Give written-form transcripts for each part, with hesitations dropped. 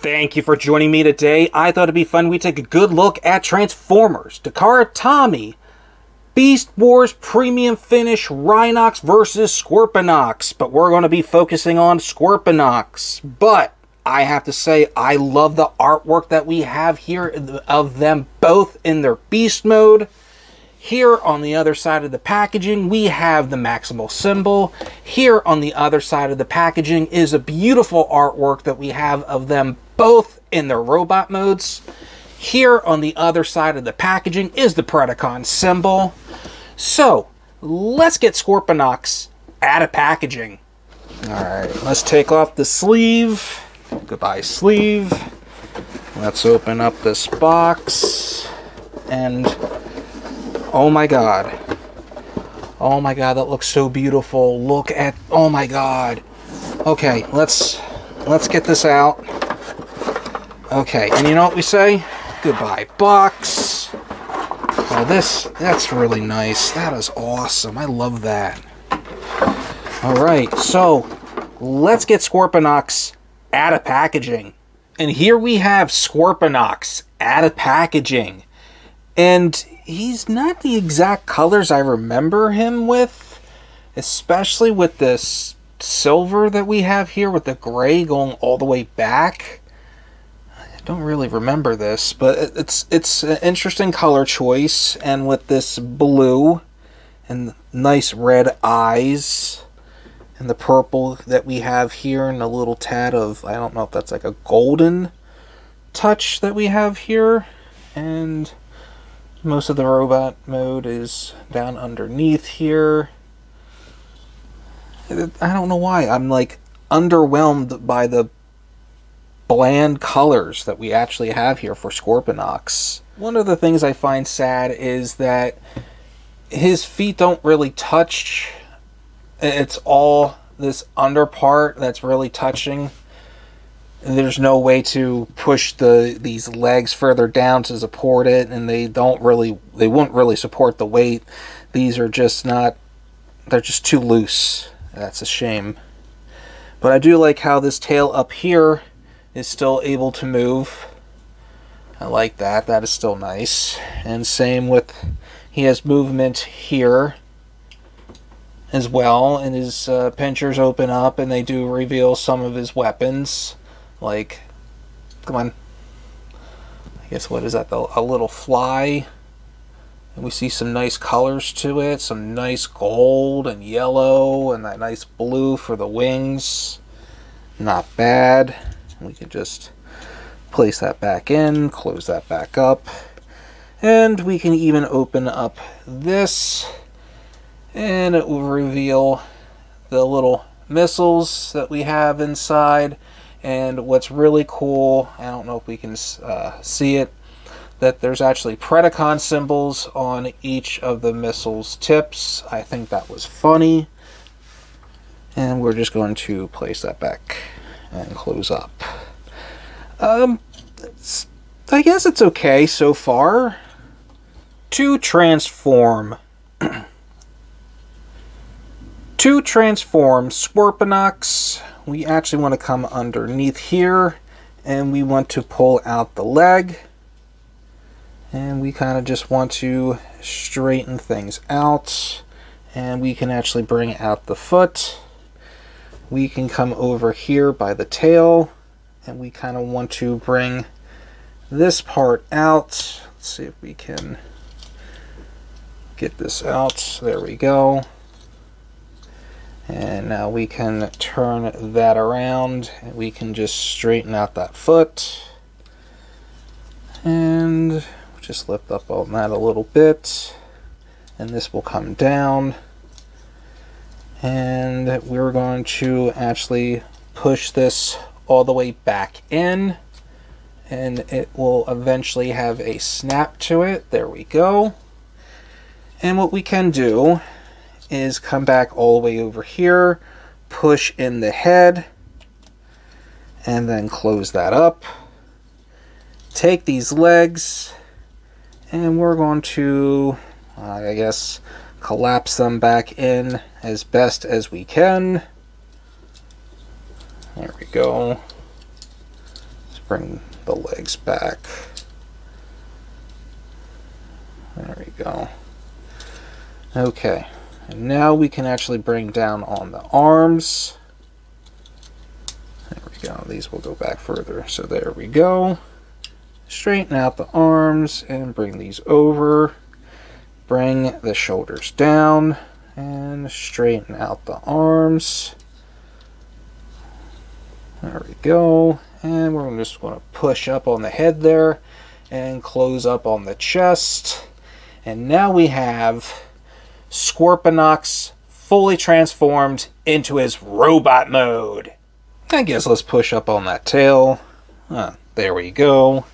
Thank you for joining me today. I thought it'd be fun we take a good look at Transformers, Takara Tomy, Beast Wars Premium Finish, Rhinox versus Scorponok. But we're going to be focusing on Scorponok. But I have to say, I love the artwork that we have here of them both in their beast mode. Here on the other side of the packaging, we have the Maximal symbol. Here on the other side of the packaging is a beautiful artwork that we have of them both in their robot modes. Here on the other side of the packaging is the Predacon symbol. So, let's get Scorponok out of packaging. Alright, let's take off the sleeve. Goodbye, sleeve. Let's open up this box. And oh my god. Oh my god, that looks so beautiful. Look at, oh my god. Okay, let's get this out. Okay, and you know what we say? Goodbye, box. Oh, that's really nice. That is awesome. I love that. Alright, so let's get Scorponok out of packaging. And here we have Scorponok out of packaging. And he's not the exact colors I remember him with, especially with this silver that we have here with the gray going all the way back. I don't really remember this, but it's an interesting color choice, and with this blue and nice red eyes and the purple that we have here and a little tad of, I don't know if that's like a golden touch that we have here, and most of the robot mode is down underneath here. I don't know why. I'm like underwhelmed by the bland colors that we actually have here for Scorponok. One of the things I find sad is that his feet don't really touch. It's all this under part that's really touching. There's no way to push these legs further down to support it, and they won't really support the weight. These are just not, they're just too loose. That's a shame. But I do like how this tail up here is still able to move. I like that. That is still nice. And same with, he has movement here as well, and his pinchers open up and they do reveal some of his weapons. Like, come on, I guess, what is that, a little fly, and we see some nice colors to it, some nice gold and yellow and that nice blue for the wings. Not bad. We can just place that back in, close that back up, and we can even open up this, and it will reveal the little missiles that we have inside. And what's really cool, I don't know if we can see it, that there's actually Predacon symbols on each of the missiles tips. I think that was funny. And we're just going to place that back and close up. I guess it's okay so far. To transform. To transform Scorponok, we actually want to come underneath here, and we want to pull out the leg, and we kind of just want to straighten things out, and we can actually bring out the foot. We can come over here by the tail, and we kind of want to bring this part out. Let's see if we can get this out. There we go. And now we can turn that around, and we can just straighten out that foot. And just lift up on that a little bit. And this will come down. And we're going to actually push this all the way back in. And it will eventually have a snap to it. There we go. And what we can do is come back all the way over here, push in the head, and then close that up. Take these legs, and we're going to, I guess, collapse them back in as best as we can. There we go. bring the legs back. There we go. Okay, and now we can actually bring down on the arms. There we go. These will go back further. So there we go. Straighten out the arms and bring these over. Bring the shoulders down and straighten out the arms. There we go. And we're just going to push up on the head there and close up on the chest. And now we have Scorponok fully transformed into his robot mode. I guess let's push up on that tail. There we go.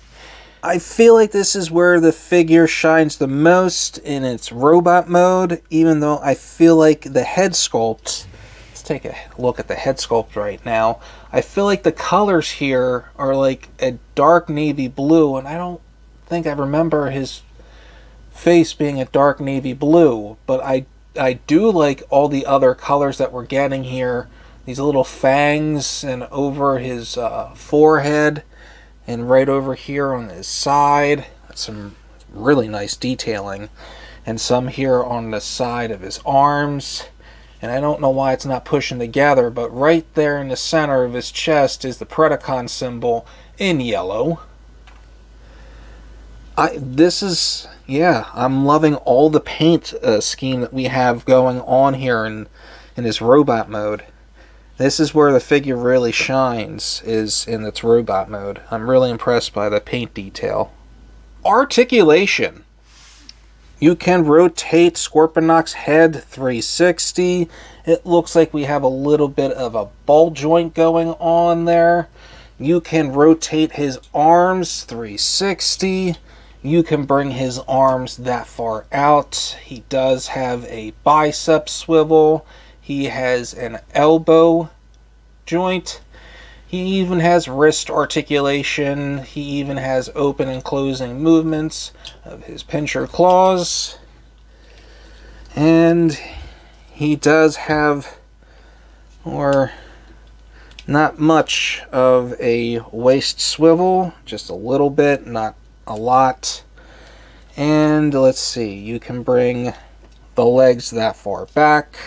I feel like this is where the figure shines the most in its robot mode, even though I feel like the head sculpt, let's take a look at the head sculpt right now. I feel like the colors here are like a dark navy blue, and I don't think I remember his face being a dark navy blue, but I do like all the other colors that we're getting here. These little fangs and over his forehead and right over here on his side. That's some really nice detailing. And some here on the side of his arms. And I don't know why it's not pushing together, but right there in the center of his chest is the Predacon symbol in yellow. I'm loving all the paint scheme that we have going on here in this robot mode. This is where the figure really shines, is in its robot mode. I'm really impressed by the paint detail. Articulation. You can rotate Scorponok's head 360. It looks like we have a little bit of a ball joint going on there. You can rotate his arms 360. You can bring his arms that far out. He does have a bicep swivel. He has an elbow joint. He even has wrist articulation. He even has open and closing movements of his pincher claws. And he does have, or not much of a waist swivel, just a little bit, not a lot. And let's see, you can bring the legs that far back.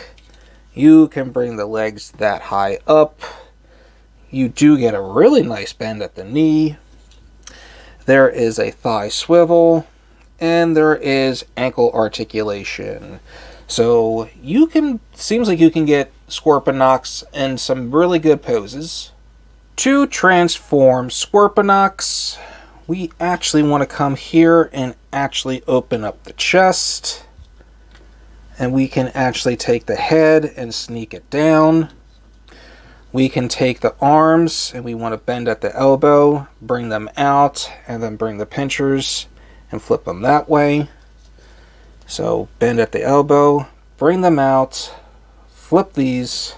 You can bring the legs that high up. You do get a really nice bend at the knee. There is a thigh swivel. And there is ankle articulation. So you can, seems like you can get Scorponok in some really good poses. To transform Scorponok, we actually want to come here and actually open up the chest. And we can actually take the head and sneak it down. We can take the arms and we want to bend at the elbow, bring them out, and then bring the pinchers and flip them that way. So bend at the elbow, bring them out, flip these,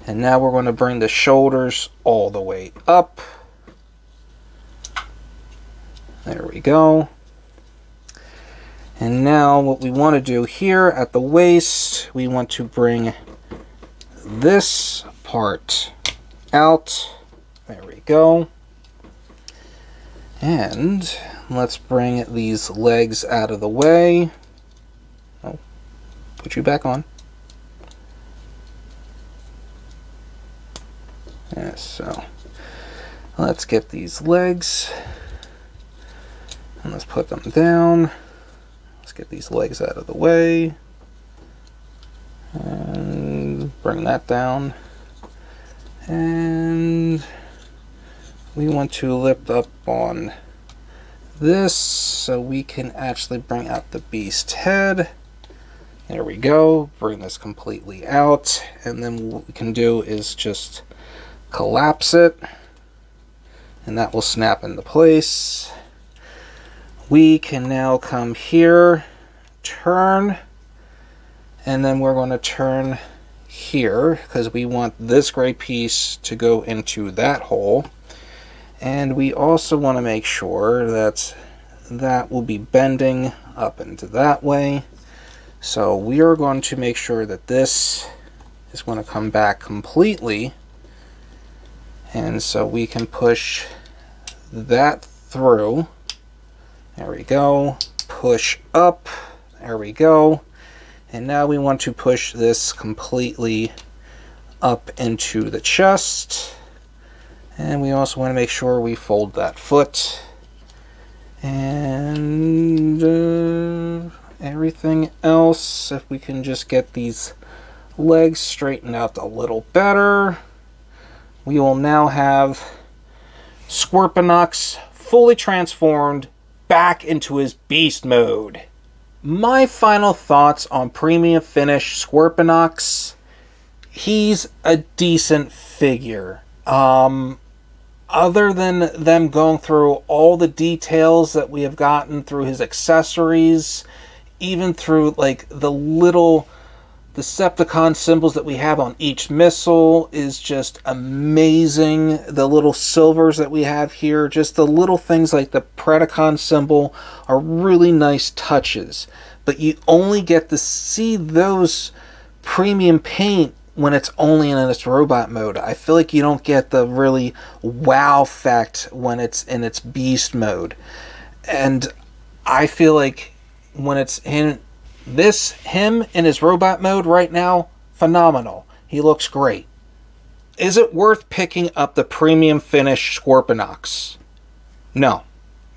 and now we're going to bring the shoulders all the way up. There we go. And now what we want to do here at the waist, we want to bring this part out. There we go. And let's bring these legs out of the way. Oh, put you back on. Yes, so let's get these legs and let's put them down. Let's get these legs out of the way and bring that down. And we want to lift up on this so we can actually bring out the beast head. There we go. Bring this completely out. And then what we can do is just collapse it. And that will snap into place. We can now come here, turn, and then we're going to turn here because we want this gray piece to go into that hole. And we also want to make sure that that will be bending up into that way. So we are going to make sure that this is going to come back completely. And so we can push that through. There we go. Push up. There we go. And now we want to push this completely up into the chest. And we also want to make sure we fold that foot. And everything else, if we can just get these legs straightened out a little better, we will now have Scorponok fully transformed back into his beast mode. My final thoughts on Premium Finish Scorponok: he's a decent figure. Other than them going through all the details that we have gotten through his accessories, even through like the little Decepticon symbols that we have on each missile is just amazing. The little silvers that we have here, just the little things like the Predacon symbol are really nice touches. But you only get to see those premium paint when it's only in its robot mode. I feel like you don't get the really wow effect when it's in its beast mode. And I feel like when it's in him in his robot mode right now, phenomenal. He looks great. Is it worth picking up the Premium Finish Scorponok? No.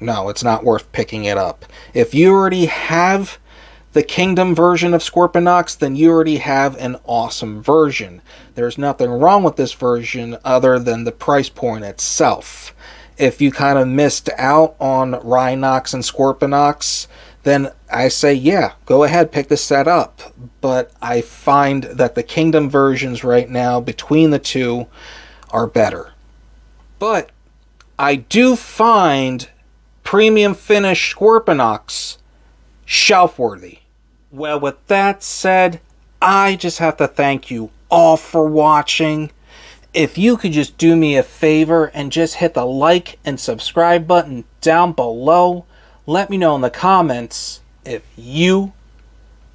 No, it's not worth picking it up. If you already have the Kingdom version of Scorponok, then you already have an awesome version. There's nothing wrong with this version other than the price point itself. If you kind of missed out on Rhinox and Scorponok, then I say, yeah, go ahead, pick this set up. But I find that the Kingdom versions right now, between the two, are better. But I do find Premium Finish Scorponok shelf-worthy. Well, with that said, I just have to thank you all for watching. If you could just do me a favor and just hit the like and subscribe button down below, let me know in the comments if you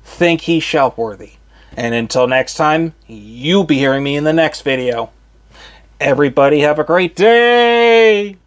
think he's shelf-worthy. And until next time, you'll be hearing me in the next video. Everybody have a great day!